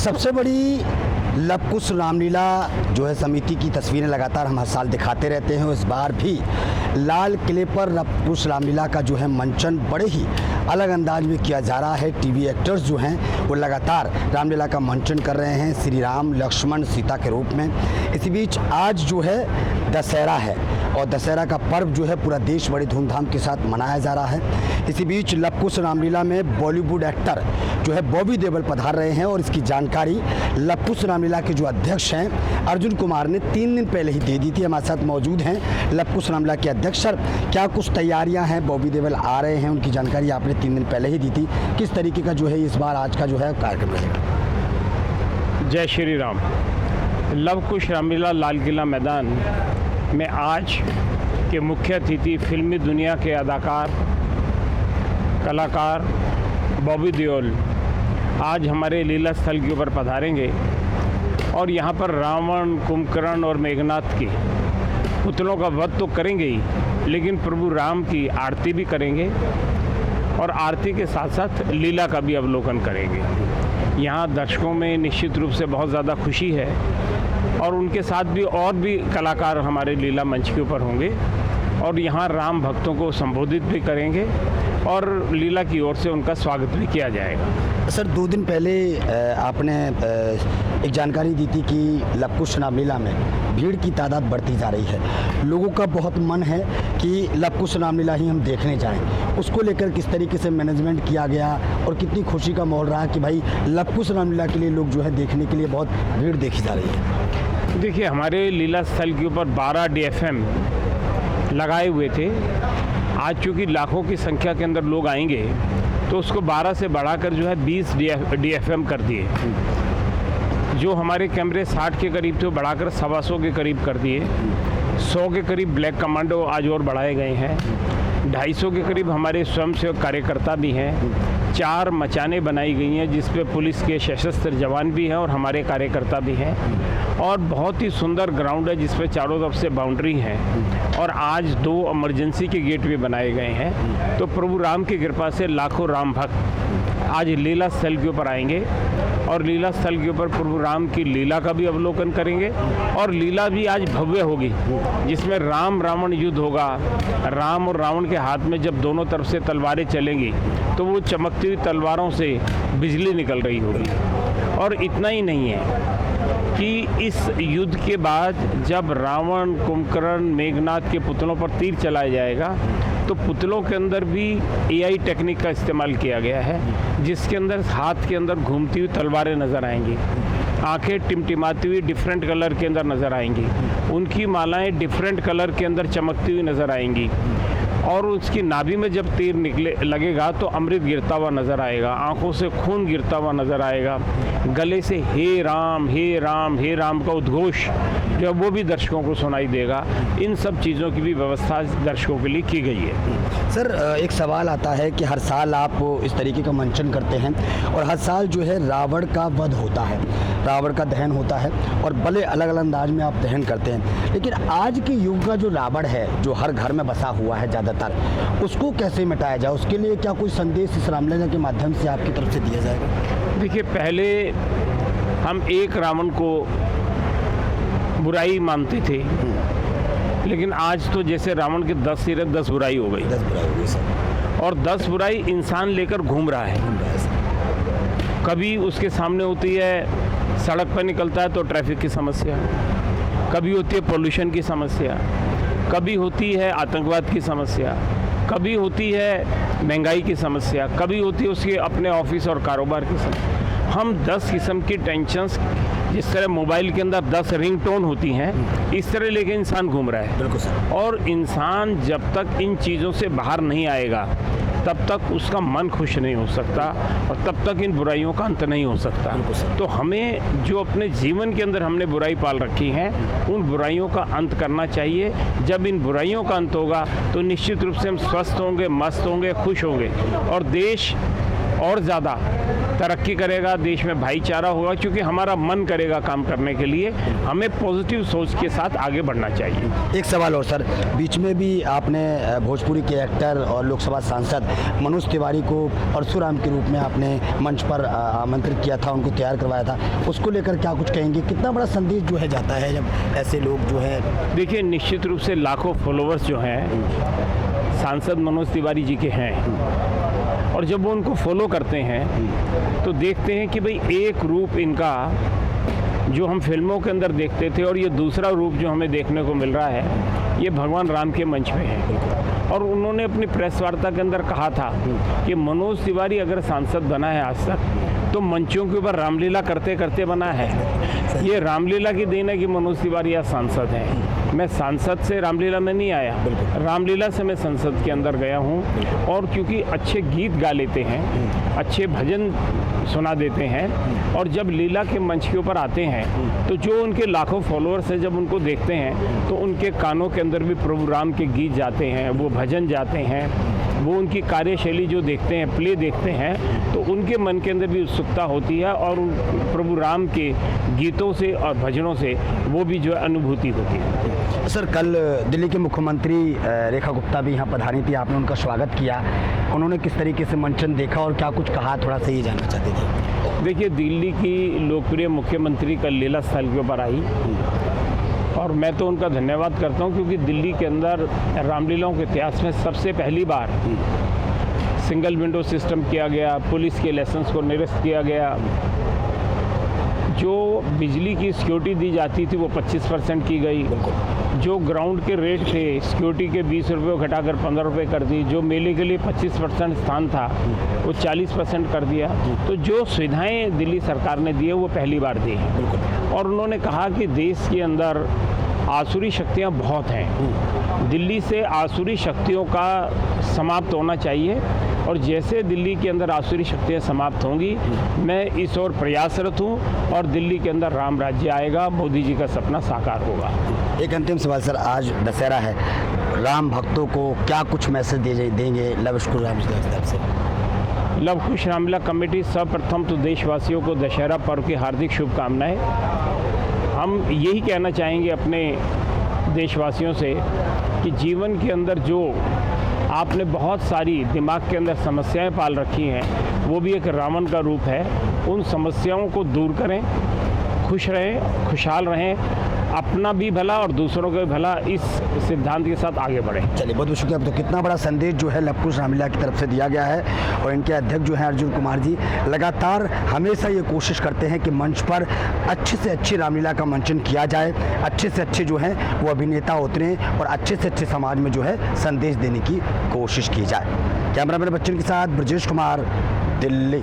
सबसे बड़ी लव कुश रामलीला जो है समिति की तस्वीरें लगातार हम हर साल दिखाते रहते हैं। इस बार भी लाल किले पर लव कुश रामलीला का जो है मंचन बड़े ही अलग अंदाज में किया जा रहा है। टीवी एक्टर्स जो हैं वो लगातार रामलीला का मंचन कर रहे हैं श्री राम लक्ष्मण सीता के रूप में। इसी बीच आज जो है दशहरा है और दशहरा का पर्व जो है पूरा देश बड़ी धूमधाम के साथ मनाया जा रहा है। इसी बीच लव कुश रामलीला में बॉलीवुड एक्टर जो है बॉबी देओल पधार रहे हैं और इसकी जानकारी लव कुश रामलीला के जो अध्यक्ष हैं अर्जुन कुमार ने 3 दिन पहले ही दे दी थी। हमारे साथ मौजूद हैं लव कुश रामलीला के अध्यक्ष। सर, क्या कुछ तैयारियां हैं? बॉबी देओल आ रहे हैं, उनकी जानकारी आपने 3 दिन पहले ही दी थी। किस तरीके का जो है इस बार आज का जो है कार्यक्रम रहेगा? जय श्री राम। लव कुश रामलीला लाल किला मैदान में आज के मुख्य अतिथि फिल्मी दुनिया के अदाकार कलाकार बॉबी देओल आज हमारे लीला स्थल के ऊपर पधारेंगे और यहाँ पर रावण, कुंभकर्ण और मेघनाथ की पुतलों का वध तो करेंगे ही, लेकिन प्रभु राम की आरती भी करेंगे और आरती के साथ साथ लीला का भी अवलोकन करेंगे। यहाँ दर्शकों में निश्चित रूप से बहुत ज़्यादा खुशी है और उनके साथ भी और भी कलाकार हमारे लीला मंच के ऊपर होंगे और यहाँ राम भक्तों को संबोधित भी करेंगे और लीला की ओर से उनका स्वागत भी किया जाएगा। सर, 2 दिन पहले आपने एक जानकारी दी थी कि लव कुश रामलीला में भीड़ की तादाद बढ़ती जा रही है। लोगों का बहुत मन है कि लव कुश रामलीला ही हम देखने जाएं। उसको लेकर किस तरीके से मैनेजमेंट किया गया और कितनी खुशी का माहौल रहा कि भाई लव कुश रामलीला के लिए लोग जो है देखने के लिए बहुत भीड़ देखी जा रही है? देखिए, हमारे लीला स्थल के ऊपर 12 DFM लगाए हुए थे। आज चूँकि लाखों की संख्या के अंदर लोग आएंगे तो उसको 12 से बढ़ाकर जो है 20 DFM कर दिए। जो हमारे कैमरे 60 के करीब थे वो बढ़ाकर 125 के करीब कर दिए। 100 के करीब ब्लैक कमांडो आज और बढ़ाए गए हैं। 250 के करीब हमारे स्वयंसेवक कार्यकर्ता भी हैं। 4 मचाने बनाई गई हैं जिस पे पुलिस के सशस्त्र जवान भी हैं और हमारे कार्यकर्ता भी हैं और बहुत ही सुंदर ग्राउंड है जिस पे चारों तरफ से बाउंड्री है और आज 2 इमरजेंसी के गेट भी बनाए गए हैं। तो प्रभु राम की कृपा से लाखों राम भक्त आज लीला स्थल के ऊपर आएंगे और लीला स्थल के ऊपर प्रभु राम की लीला का भी अवलोकन करेंगे और लीला भी आज भव्य होगी जिसमें राम रावण युद्ध होगा। राम और रावण के हाथ में जब दोनों तरफ से तलवारें चलेंगी तो वो चमकती हुई तलवारों से बिजली निकल रही होगी। और इतना ही नहीं है कि इस युद्ध के बाद जब रावण, कुंभकर्ण, मेघनाथ के पुतलों पर तीर चलाया जाएगा तो पुतलों के अंदर भी AI टेक्निक का इस्तेमाल किया गया है जिसके अंदर हाथ के अंदर घूमती हुई तलवारें नज़र आएंगी, आंखें टिमटिमाती हुई डिफरेंट कलर के अंदर नज़र आएंगी, उनकी मालाएं डिफरेंट कलर के अंदर चमकती हुई नज़र आएंगी और उसकी नाभि में जब तीर लगेगा तो अमृत गिरता हुआ नज़र आएगा, आंखों से खून गिरता हुआ नज़र आएगा, गले से हे राम हे राम हे राम का उद्घोष जो वो भी दर्शकों को सुनाई देगा। इन सब चीज़ों की भी व्यवस्था दर्शकों के लिए की गई है। सर, एक सवाल आता है कि हर साल आप इस तरीके का मंचन करते हैं और हर साल जो है रावण का वध होता है, रावण का दहन होता है और बड़े अलग अलग अंदाज में आप दहन करते हैं, लेकिन आज के युग का जो रावण है जो हर घर में बसा हुआ है ज़्यादातर, उसको कैसे मिटाया जाए? उसके लिए क्या कोई संदेश इस रामलीला के माध्यम से आपकी तरफ से दिया जाएगा? देखिए, पहले हम एक रावण को बुराई मानते थे, लेकिन आज तो जैसे रावण के 10 सिर 10 बुराई हो गई। 10 बुराई हो गई सर। और 10 बुराई इंसान लेकर घूम रहा है। कभी उसके सामने होती है सड़क पर निकलता है तो ट्रैफिक की समस्या, कभी होती है पोल्यूशन की समस्या, कभी होती है आतंकवाद की समस्या, कभी होती है महंगाई की समस्या, कभी होती है उसके अपने ऑफिस और कारोबार की समस्या। हम 10 किस्म की टेंशन्स, जिस तरह मोबाइल के अंदर 10 रिंगटोन होती हैं, इस तरह लेके इंसान घूम रहा है। बिल्कुल सर। और इंसान जब तक इन चीज़ों से बाहर नहीं आएगा तब तक उसका मन खुश नहीं हो सकता और तब तक इन बुराइयों का अंत नहीं हो सकता। तो हमें जो अपने जीवन के अंदर हमने बुराई पाल रखी है उन बुराइयों का अंत करना चाहिए। जब इन बुराइयों का अंत होगा तो निश्चित रूप से हम स्वस्थ होंगे, मस्त होंगे, खुश होंगे और देश और ज़्यादा तरक्की करेगा, देश में भाईचारा होगा, क्योंकि हमारा मन करेगा काम करने के लिए। हमें पॉजिटिव सोच के साथ आगे बढ़ना चाहिए। एक सवाल और सर, बीच में भी आपने भोजपुरी के एक्टर और लोकसभा सांसद मनोज तिवारी को परशुराम के रूप में आपने मंच पर आमंत्रित किया था, उनको तैयार करवाया था, उसको लेकर क्या कुछ कहेंगे? कितना बड़ा संदेश जो है जाता है जब ऐसे लोग जो है? देखिए, निश्चित रूप से लाखों फॉलोअर्स जो हैं सांसद मनोज तिवारी जी के हैं, और जब वो उनको फॉलो करते हैं तो देखते हैं कि भाई एक रूप इनका जो हम फिल्मों के अंदर देखते थे और ये दूसरा रूप जो हमें देखने को मिल रहा है, ये भगवान राम के मंच पे है। और उन्होंने अपनी प्रेस वार्ता के अंदर कहा था कि मनोज तिवारी अगर सांसद बना है आज तक तो मंचों के ऊपर रामलीला करते करते बना है। ये रामलीला की देन है कि मनोज तिवारी आज सांसद हैं। मैं सांसद से रामलीला में नहीं आया, रामलीला से मैं संसद के अंदर गया हूँ। और क्योंकि अच्छे गीत गा लेते हैं, अच्छे भजन सुना देते हैं, और जब लीला के मंच के ऊपर आते हैं तो जो उनके लाखों फॉलोअर्स हैं, जब उनको देखते हैं तो उनके कानों के अंदर भी प्रभु राम के गीत जाते हैं, वो भजन जाते हैं, वो उनकी कार्यशैली जो देखते हैं, प्ले देखते हैं, तो उनके मन के अंदर भी उत्सुकता होती है और प्रभु राम के गीतों से और भजनों से वो भी जो अनुभूति होती है। सर, कल दिल्ली के मुख्यमंत्री रेखा गुप्ता भी यहाँ पधारी थी, आपने उनका स्वागत किया, उन्होंने किस तरीके से मंचन देखा और क्या कुछ कहा, थोड़ा सा ये जानना चाहते थे। देखिए, दिल्ली की लोकप्रिय मुख्यमंत्री कल लीला स्थल के ऊपर आई और मैं तो उनका धन्यवाद करता हूं, क्योंकि दिल्ली के अंदर रामलीलाओं के इतिहास में सबसे पहली बार सिंगल विंडो सिस्टम किया गया, पुलिस के लाइसेंस को निरस्त किया गया, जो बिजली की सिक्योरिटी दी जाती थी वो 25% की गई, जो ग्राउंड के रेट थे सिक्योरिटी के 20 रुपये को घटाकर 15 रुपये कर दी, जो मेले के लिए 25% स्थान था वो 40% कर दिया। तो जो सुविधाएं दिल्ली सरकार ने दी है वो पहली बार दी है। और उन्होंने कहा कि देश के अंदर आसुरी शक्तियां बहुत हैं, दिल्ली से आसुरी शक्तियों का समाप्त होना चाहिए, और जैसे दिल्ली के अंदर आसुरी शक्तियां समाप्त होंगी मैं इस ओर प्रयासरत हूं और दिल्ली के अंदर राम राज्य आएगा, मोदी जी का सपना साकार होगा। एक अंतिम सवाल सर, आज दशहरा है, राम भक्तों को क्या कुछ मैसेज देंगे लव कुश रामलीला की तरफ से? लव कुश रामलीला कमेटी सर्वप्रथम तो देशवासियों को दशहरा पर्व की हार्दिक शुभकामनाएं। हम यही कहना चाहेंगे अपने देशवासियों से कि जीवन के अंदर जो आपने बहुत सारी दिमाग के अंदर समस्याएं पाल रखी हैं वो भी एक रावण का रूप है। उन समस्याओं को दूर करें, खुश रहें, खुशहाल रहें, अपना भी भला और दूसरों का भी भला, इस सिद्धांत के साथ आगे बढ़ें। चलिए, बहुत बहुत शुक्रिया। तो कितना बड़ा संदेश जो है लव कुश रामलीला की तरफ से दिया गया है, और इनके अध्यक्ष जो हैं अर्जुन कुमार जी लगातार हमेशा ये कोशिश करते हैं कि मंच पर अच्छे से अच्छी रामलीला का मंचन किया जाए, अच्छे से अच्छे जो हैं वो अभिनेता उतरें और अच्छे से अच्छे समाज में जो है संदेश देने की कोशिश की जाए। कैमरामैन बच्चन के साथ ब्रजेश कुमार, दिल्ली।